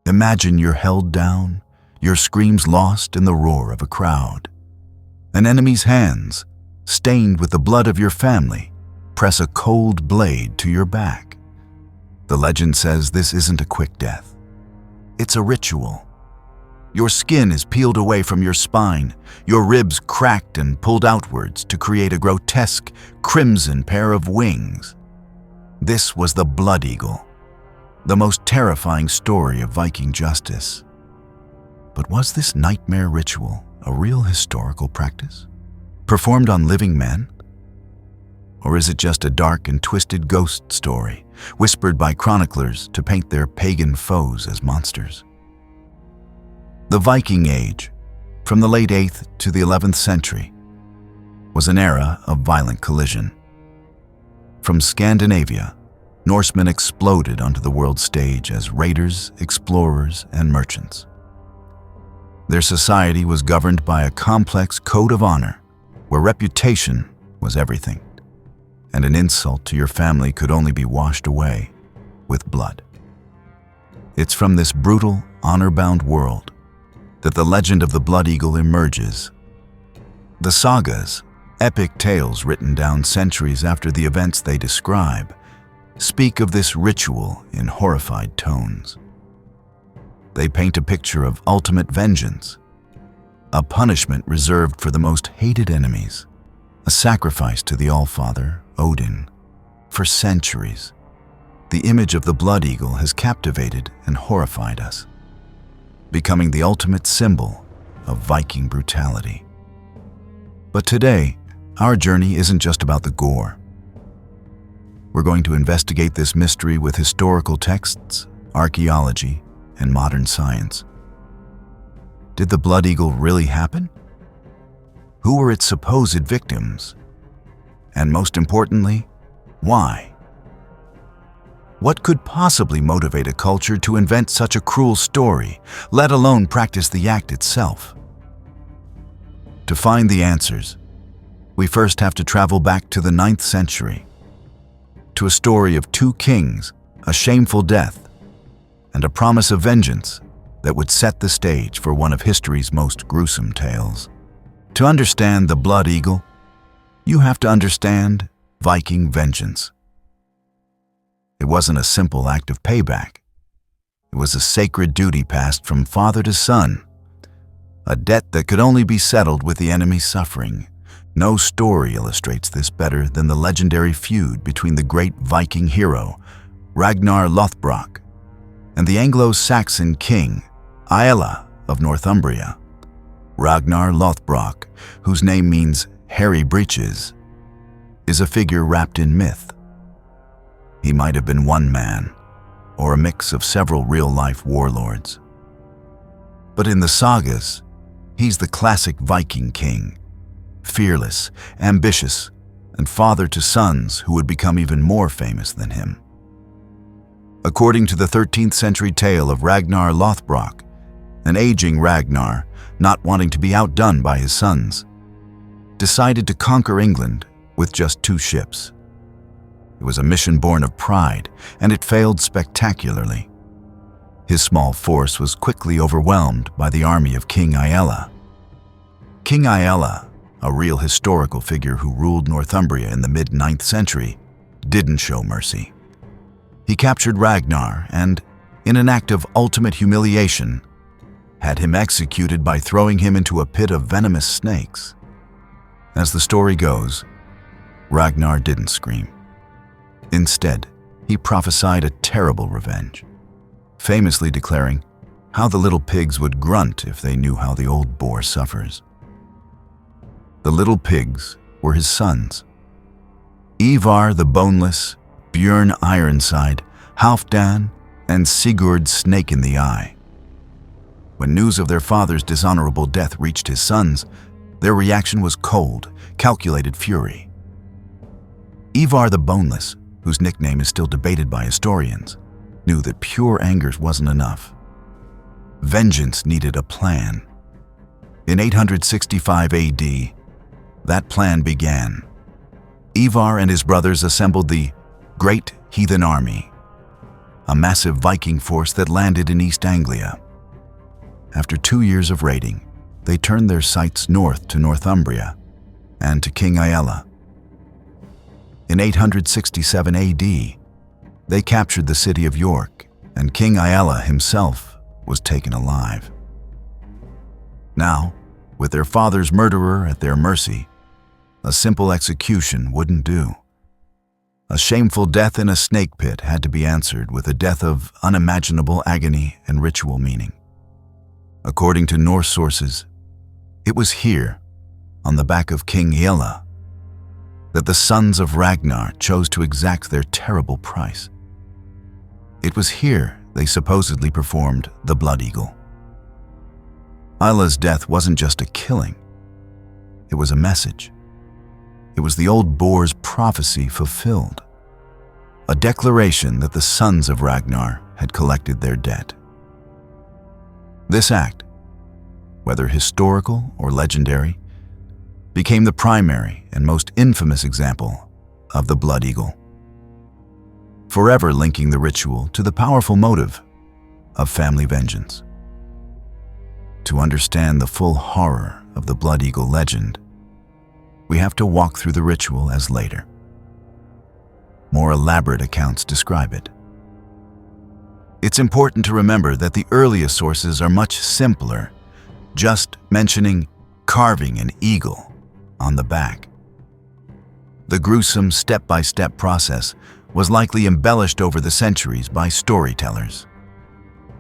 Imagine you're held down, your screams lost in the roar of a crowd. An enemy's hands, stained with the blood of your family, press a cold blade to your back. The legend says this isn't a quick death. It's a ritual. Your skin is peeled away from your spine, your ribs cracked and pulled outwards to create a grotesque, crimson pair of wings. This was the Blood Eagle, the most terrifying story of Viking justice. But was this nightmare ritual a real historical practice, performed on living men? Or is it just a dark and twisted ghost story, whispered by chroniclers to paint their pagan foes as monsters? The Viking Age, from the late 8th to the 11th century, was an era of violent collision. From Scandinavia, Norsemen exploded onto the world stage as raiders, explorers, and merchants. Their society was governed by a complex code of honor, where reputation was everything, and an insult to your family could only be washed away with blood. It's from this brutal, honor-bound world that the legend of the Blood Eagle emerges. The sagas, epic tales written down centuries after the events they describe, speak of this ritual in horrified tones. They paint a picture of ultimate vengeance, a punishment reserved for the most hated enemies, a sacrifice to the Allfather, Odin. For centuries, the image of the Blood Eagle has captivated and horrified us, becoming the ultimate symbol of Viking brutality. But today, our journey isn't just about the gore. We're going to investigate this mystery with historical texts, archaeology, and modern science. Did the Blood Eagle really happen? Who were its supposed victims? And most importantly, why? What could possibly motivate a culture to invent such a cruel story, let alone practice the act itself? To find the answers, we first have to travel back to the 9th century, to a story of two kings, a shameful death, and a promise of vengeance that would set the stage for one of history's most gruesome tales. To understand the Blood Eagle, you have to understand Viking vengeance. It wasn't a simple act of payback. It was a sacred duty passed from father to son, a debt that could only be settled with the enemy's suffering. No story illustrates this better than the legendary feud between the great Viking hero, Ragnar Lothbrok, and the Anglo-Saxon king, Aella of Northumbria. Ragnar Lothbrok, whose name means hairy breeches, is a figure wrapped in myth. He might have been one man, or a mix of several real-life warlords. But in the sagas, he's the classic Viking king, fearless, ambitious, and father to sons who would become even more famous than him. According to the 13th century tale of Ragnar Lothbrok, an aging Ragnar, not wanting to be outdone by his sons, decided to conquer England with just 2 ships. It was a mission born of pride, and it failed spectacularly. His small force was quickly overwhelmed by the army of King Aella. King Aella, a real historical figure who ruled Northumbria in the mid-9th century, didn't show mercy. He captured Ragnar and, in an act of ultimate humiliation, had him executed by throwing him into a pit of venomous snakes. As the story goes, Ragnar didn't scream. Instead, he prophesied a terrible revenge, famously declaring how the little pigs would grunt if they knew how the old boar suffers. The little pigs were his sons: Ivar the Boneless, Björn Ironside, Halfdan, and Sigurd Snake in the Eye. When news of their father's dishonorable death reached his sons, their reaction was cold, calculated fury. Ivar the Boneless, whose nickname is still debated by historians, knew that pure anger wasn't enough. Vengeance needed a plan. In 865 AD, that plan began. Ivar and his brothers assembled the Great Heathen Army, a massive Viking force that landed in East Anglia. After 2 years of raiding, they turned their sights north to Northumbria and to King Aella. In 867 AD, they captured the city of York, and King Aella himself was taken alive. Now, with their father's murderer at their mercy, a simple execution wouldn't do. A shameful death in a snake pit had to be answered with a death of unimaginable agony and ritual meaning. According to Norse sources, it was here, on the back of King Aella, that the sons of Ragnar chose to exact their terrible price. It was here they supposedly performed the Blood Eagle. Aella's death wasn't just a killing, it was a message. It was the old boar's prophecy fulfilled, a declaration that the sons of Ragnar had collected their debt. This act, whether historical or legendary, became the primary and most infamous example of the Blood Eagle, forever linking the ritual to the powerful motive of family vengeance. To understand the full horror of the Blood Eagle legend, we have to walk through the ritual as later. More elaborate accounts describe it. It's important to remember that the earliest sources are much simpler, just mentioning carving an eagle on the back. The gruesome step-by-step process was likely embellished over the centuries by storytellers.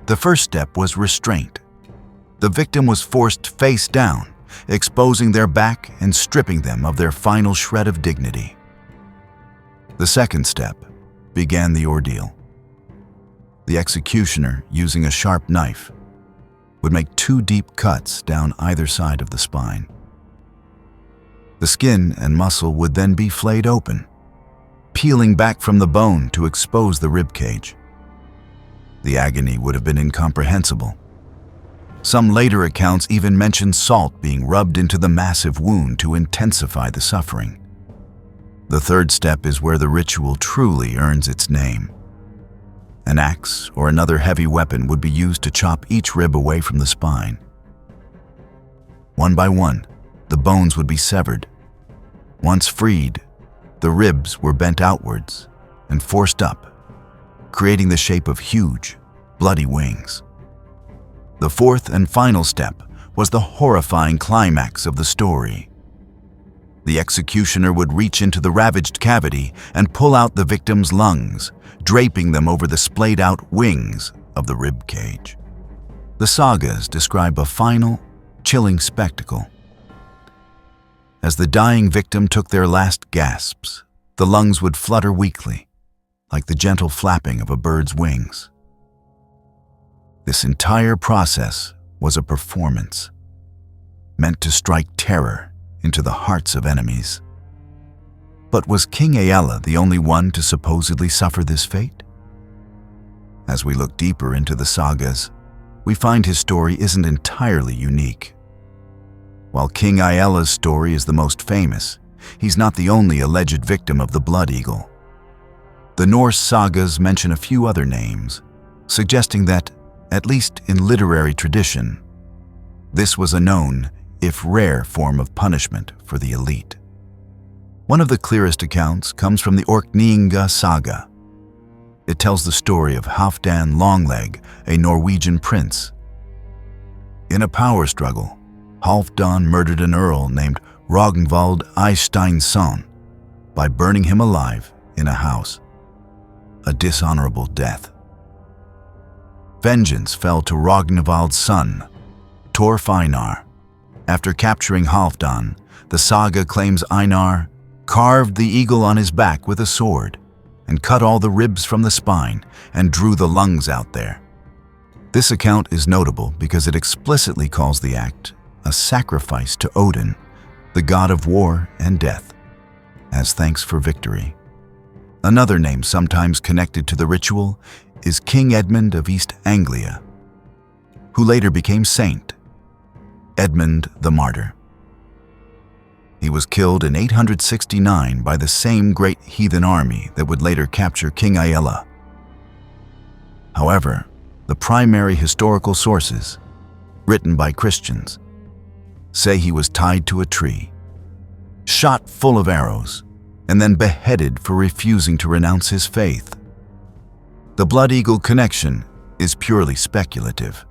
The first step was restraint. The victim was forced face down, exposing their back and stripping them of their final shred of dignity. The second step began the ordeal. The executioner, using a sharp knife, would make 2 deep cuts down either side of the spine. The skin and muscle would then be flayed open, peeling back from the bone to expose the rib cage. The agony would have been incomprehensible. Some later accounts even mention salt being rubbed into the massive wound to intensify the suffering. The third step is where the ritual truly earns its name. An axe or another heavy weapon would be used to chop each rib away from the spine. One by one, the bones would be severed. Once freed, the ribs were bent outwards and forced up, creating the shape of huge, bloody wings. The fourth and final step was the horrifying climax of the story. The executioner would reach into the ravaged cavity and pull out the victim's lungs, draping them over the splayed-out wings of the rib cage. The sagas describe a final, chilling spectacle. As the dying victim took their last gasps, the lungs would flutter weakly, like the gentle flapping of a bird's wings. This entire process was a performance, meant to strike terror into the hearts of enemies. But was King Aella the only one to supposedly suffer this fate? As we look deeper into the sagas, we find his story isn't entirely unique. While King Aella's story is the most famous, he's not the only alleged victim of the Blood Eagle. The Norse sagas mention a few other names, suggesting that, at least in literary tradition, this was a known, if rare, form of punishment for the elite. One of the clearest accounts comes from the Orkneyinga Saga. It tells the story of Halfdan Longleg, a Norwegian prince. In a power struggle, Halfdan murdered an earl named Ragnvald Eysteinsson by burning him alive in a house. A dishonorable death. Vengeance fell to Ragnvald's son, Torf Einar. After capturing Halfdan, the saga claims Einar carved the eagle on his back with a sword and cut all the ribs from the spine and drew the lungs out there. This account is notable because it explicitly calls the act a sacrifice to Odin, the god of war and death, as thanks for victory. Another name sometimes connected to the ritual is King Edmund of East Anglia, who later became saint, Edmund the Martyr. He was killed in 869 by the same great heathen army that would later capture King Aella. However, the primary historical sources, written by Christians, say he was tied to a tree, shot full of arrows, and then beheaded for refusing to renounce his faith. The Blood Eagle connection is purely speculative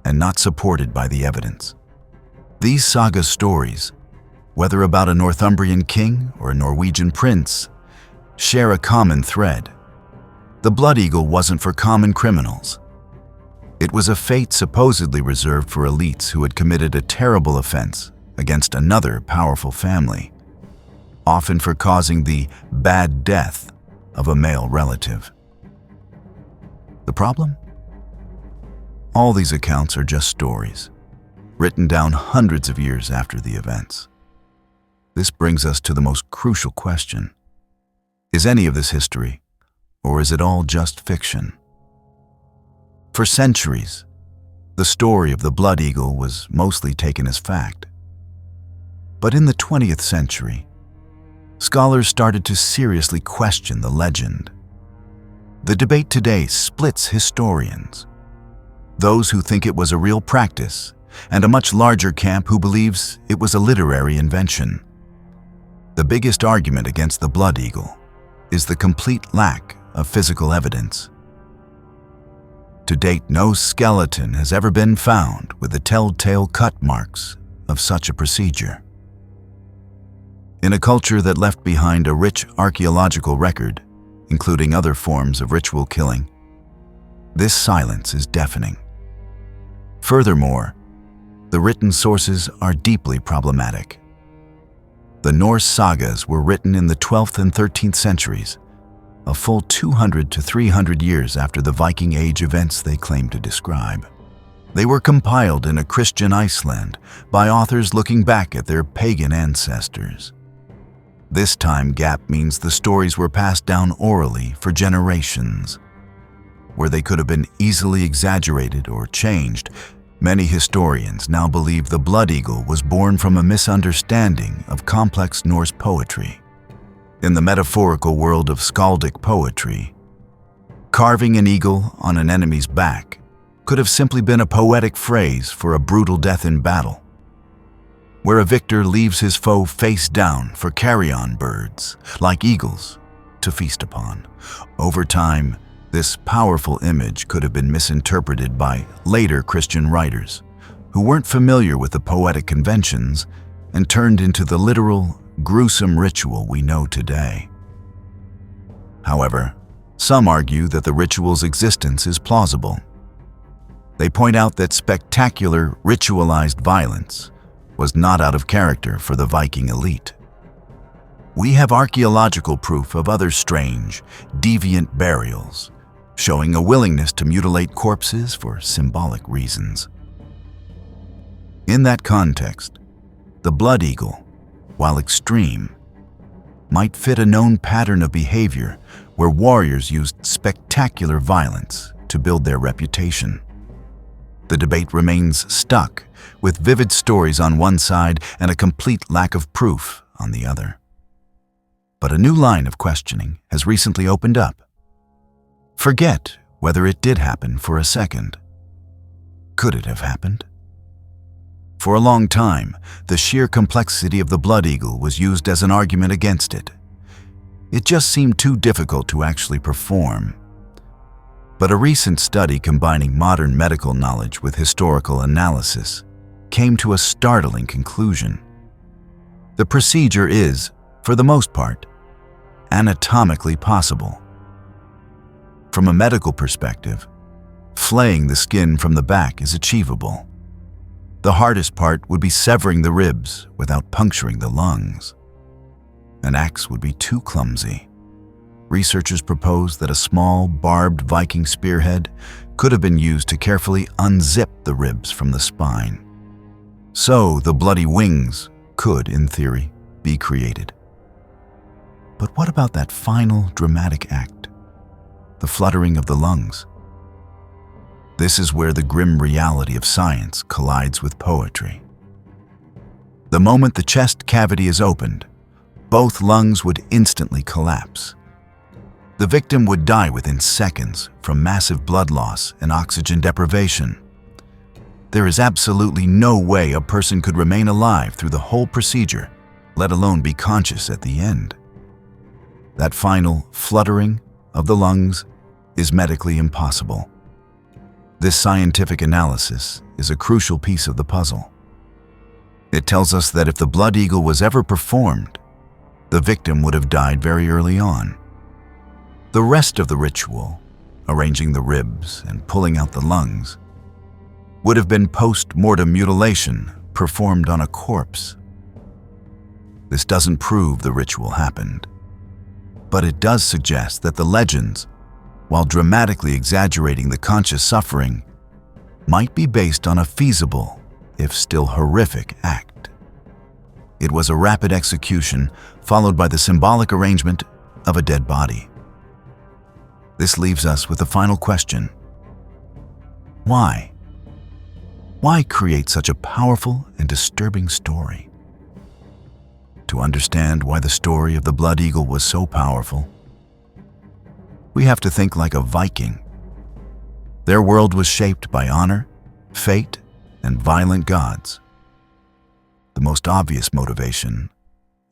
and not supported by the evidence. These saga stories, whether about a Northumbrian king or a Norwegian prince, share a common thread. The Blood Eagle wasn't for common criminals. It was a fate supposedly reserved for elites who had committed a terrible offense against another powerful family, often for causing the bad death of a male relative. The problem? All these accounts are just stories, written down hundreds of years after the events. This brings us to the most crucial question. Is any of this history, or is it all just fiction? For centuries, the story of the Blood Eagle was mostly taken as fact. But in the 20th century, scholars started to seriously question the legend. The debate today splits historians, those who think it was a real practice, and a much larger camp who believes it was a literary invention. The biggest argument against the Blood Eagle is the complete lack of physical evidence. To date, no skeleton has ever been found with the telltale cut marks of such a procedure. In a culture that left behind a rich archaeological record, including other forms of ritual killing, this silence is deafening. Furthermore, the written sources are deeply problematic. The Norse sagas were written in the 12th and 13th centuries, a full 200 to 300 years after the Viking Age events they claim to describe. They were compiled in a Christian Iceland by authors looking back at their pagan ancestors. This time gap means the stories were passed down orally for generations. Where they could have been easily exaggerated or changed, many historians now believe the Blood Eagle was born from a misunderstanding of complex Norse poetry. In the metaphorical world of skaldic poetry, carving an eagle on an enemy's back could have simply been a poetic phrase for a brutal death in battle, where a victor leaves his foe face down for carrion birds, like eagles, to feast upon. Over time, this powerful image could have been misinterpreted by later Christian writers who weren't familiar with the poetic conventions and turned into the literal, gruesome ritual we know today. However, some argue that the ritual's existence is plausible. They point out that spectacular, ritualized violence was not out of character for the Viking elite. We have archaeological proof of other strange, deviant burials, showing a willingness to mutilate corpses for symbolic reasons. In that context, the Blood Eagle, while extreme, might fit a known pattern of behavior where warriors used spectacular violence to build their reputation. The debate remains stuck, with vivid stories on one side and a complete lack of proof on the other. But a new line of questioning has recently opened up. Forget whether it did happen for a second. Could it have happened? For a long time, the sheer complexity of the Blood Eagle was used as an argument against it. It just seemed too difficult to actually perform. But a recent study combining modern medical knowledge with historical analysis came to a startling conclusion. The procedure is, for the most part, anatomically possible. From a medical perspective, flaying the skin from the back is achievable. The hardest part would be severing the ribs without puncturing the lungs. An axe would be too clumsy. Researchers propose that a small, barbed Viking spearhead could have been used to carefully unzip the ribs from the spine. So the bloody wings could, in theory, be created. But what about that final dramatic act? The fluttering of the lungs. This is where the grim reality of science collides with poetry. The moment the chest cavity is opened, both lungs would instantly collapse. The victim would die within seconds from massive blood loss and oxygen deprivation. There is absolutely no way a person could remain alive through the whole procedure, let alone be conscious at the end. That final fluttering of the lungs is medically impossible. This scientific analysis is a crucial piece of the puzzle. It tells us that if the blood eagle was ever performed, the victim would have died very early on. The rest of the ritual, arranging the ribs and pulling out the lungs, would have been post-mortem mutilation performed on a corpse. This doesn't prove the ritual happened, but it does suggest that the legends, while dramatically exaggerating the conscious suffering, might be based on a feasible, if still horrific, act. It was a rapid execution followed by the symbolic arrangement of a dead body. This leaves us with the final question. Why? Why create such a powerful and disturbing story? To understand why the story of the blood eagle was so powerful, we have to think like a Viking. Their world was shaped by honor, fate, and violent gods. The most obvious motivation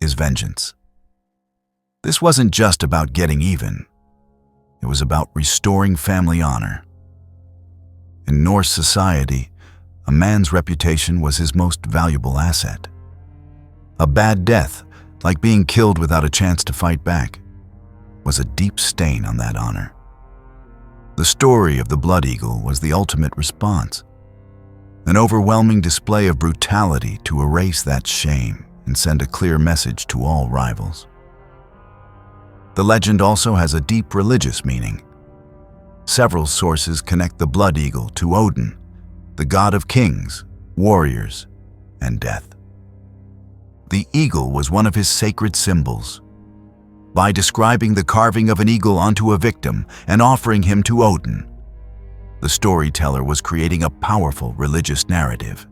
is vengeance. This wasn't just about getting even. It was about restoring family honor. In Norse society, a man's reputation was his most valuable asset. A bad death, like being killed without a chance to fight back, was a deep stain on that honor. The story of the blood eagle was the ultimate response, an overwhelming display of brutality to erase that shame and send a clear message to all rivals. The legend also has a deep religious meaning. Several sources connect the blood eagle to Odin, the god of kings, warriors, and death. The eagle was one of his sacred symbols. By describing the carving of an eagle onto a victim and offering him to Odin, the storyteller was creating a powerful religious narrative.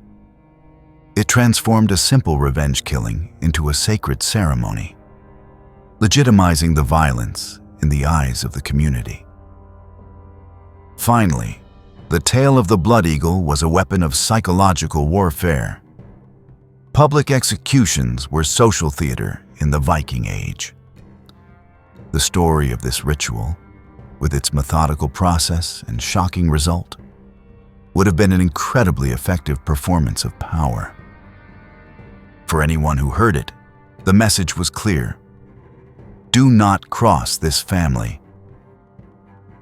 It transformed a simple revenge killing into a sacred ceremony, legitimizing the violence in the eyes of the community. Finally, the tale of the blood eagle was a weapon of psychological warfare. Public executions were social theater in the Viking Age. The story of this ritual, with its methodical process and shocking result, would have been an incredibly effective performance of power. For anyone who heard it, the message was clear. Do not cross this family.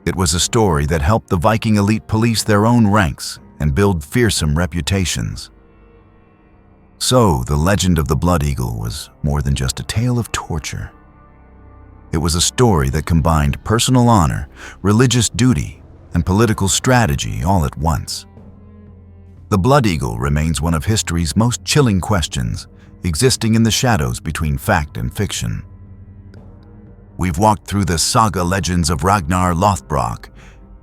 It was a story that helped the Viking elite police their own ranks and build fearsome reputations. So, the legend of the blood eagle was more than just a tale of torture. It was a story that combined personal honor, religious duty, and political strategy all at once. The blood eagle remains one of history's most chilling questions, existing in the shadows between fact and fiction. We've walked through the saga legends of Ragnar Lothbrok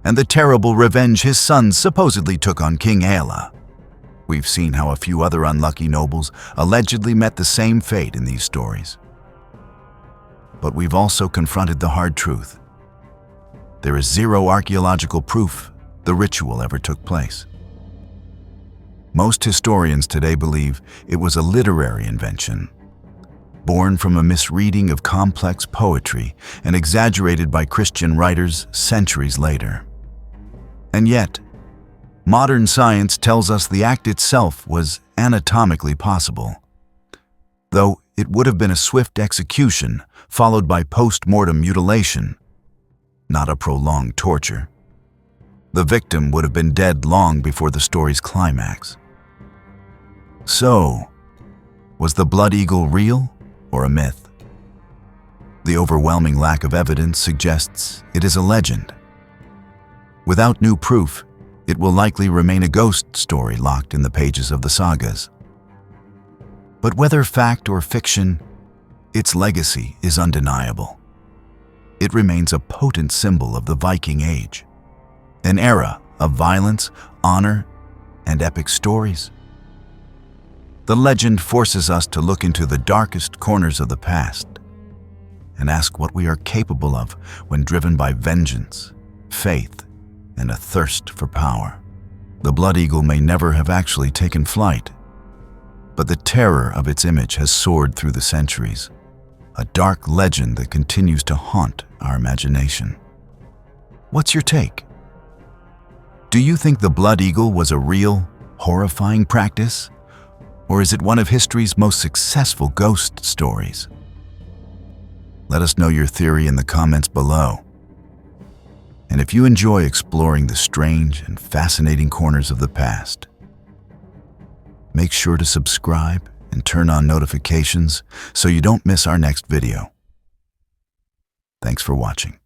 and the terrible revenge his sons supposedly took on King Aella. We've seen how a few other unlucky nobles allegedly met the same fate in these stories. But we've also confronted the hard truth. There is zero archaeological proof the ritual ever took place. Most historians today believe it was a literary invention, born from a misreading of complex poetry and exaggerated by Christian writers centuries later. And yet, modern science tells us the act itself was anatomically possible. Though it would have been a swift execution followed by post-mortem mutilation, not a prolonged torture. The victim would have been dead long before the story's climax. So, was the blood eagle real or a myth? The overwhelming lack of evidence suggests it is a legend. Without new proof, it will likely remain a ghost story locked in the pages of the sagas. But whether fact or fiction, its legacy is undeniable. It remains a potent symbol of the Viking Age, an era of violence, honor, and epic stories. The legend forces us to look into the darkest corners of the past, and ask what we are capable of when driven by vengeance, faith, and a thirst for power. The blood eagle may never have actually taken flight, but the terror of its image has soared through the centuries, a dark legend that continues to haunt our imagination. What's your take? Do you think the blood eagle was a real, horrifying practice? Or is it one of history's most successful ghost stories? Let us know your theory in the comments below. And if you enjoy exploring the strange and fascinating corners of the past, make sure to subscribe and turn on notifications so you don't miss our next video. Thanks for watching.